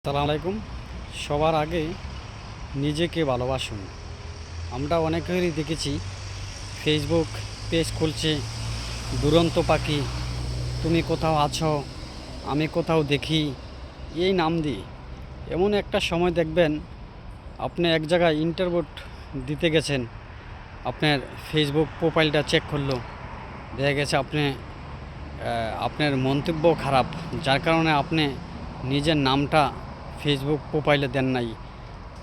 আসসালামু আলাইকুম। সবার আগে নিজেকে ভালোবাসুন। আমরা অনেকেরই দেখেছি ফেসবুক পেজ খুলছে, দুরন্ত পাখি, তুমি কোথাও আছো, আমি কোথাও দেখি, এই নাম দিয়ে। এমন একটা সময় দেখবেন আপনি এক জায়গায় ইন্টারভিউ দিতে গেছেন, আপনার ফেসবুক প্রোফাইলটা চেক করলো, দেখা গেছে আপনার মন্তব্য খারাপ, যার কারণে আপনি নিজের নামটা ফেসবুক প্রোফাইলে দেন নাই,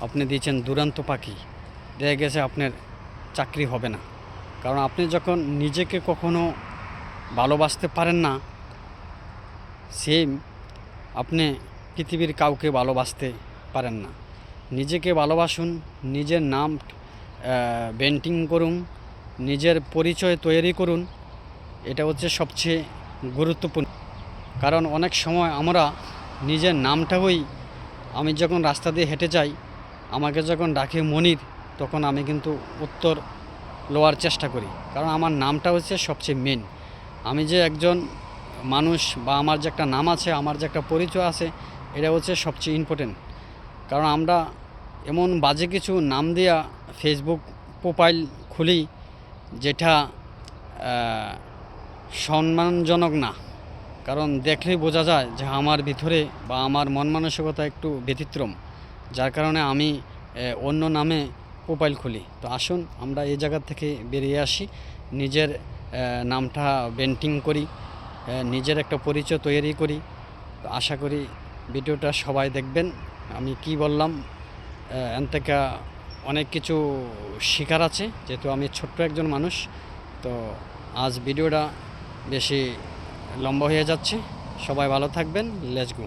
আপনি দিয়েছেন দুরন্ত পাখি। দেখা গেছে আপনার চাকরি হবে না। কারণ আপনি যখন নিজেকে কখনো ভালোবাসতে পারেন না, সেম আপনি পৃথিবীর কাউকে ভালোবাসতে পারেন না। নিজেকে ভালোবাসুন, নিজের নাম ব্র্যান্ডিং করুন, নিজের পরিচয় তৈরি করুন। এটা হচ্ছে সবচেয়ে গুরুত্বপূর্ণ। কারণ অনেক সময় আমরা নিজের নামটাই, আমি যখন রাস্তা দিয়ে হেঁটে যাই, আমাকে যখন ডাকে মনির, তখন আমি কিন্তু উত্তর লওয়ার চেষ্টা করি। কারণ আমার নামটা হচ্ছে সবচেয়ে মেন। আমি যে একজন মানুষ বা আমার যে একটা নাম আছে, আমার যে একটা পরিচয় আছে, এটা হচ্ছে সবচেয়ে ইম্পর্টেন্ট। কারণ আমরা এমন বাজে কিছু নাম দিয়া ফেসবুক প্রোফাইল খুলি, যেটা সম্মানজনক না। কারণ দেখলেই বোঝা যায় যে আমার ভিতরে বা আমার মন মানসিকতা একটু ব্যতিক্রম, যার কারণে আমি অন্য নামে প্রোফাইল খুলি। তো আসুন আমরা এই জায়গা থেকে বেরিয়ে আসি, নিজের নামটা ব্র্যান্ডিং করি, নিজের একটা পরিচয় তৈরি করি। তো আশা করি ভিডিওটা সবাই দেখবেন। আমি কি বললাম, এন থেকে অনেক কিছু শেখার আছে, যেহেতু আমি ছোট্ট একজন মানুষ। তো আজ ভিডিওটা বেশি লম্বা হয়ে যাচ্ছে। সবাই ভালো থাকবেন। Let's go.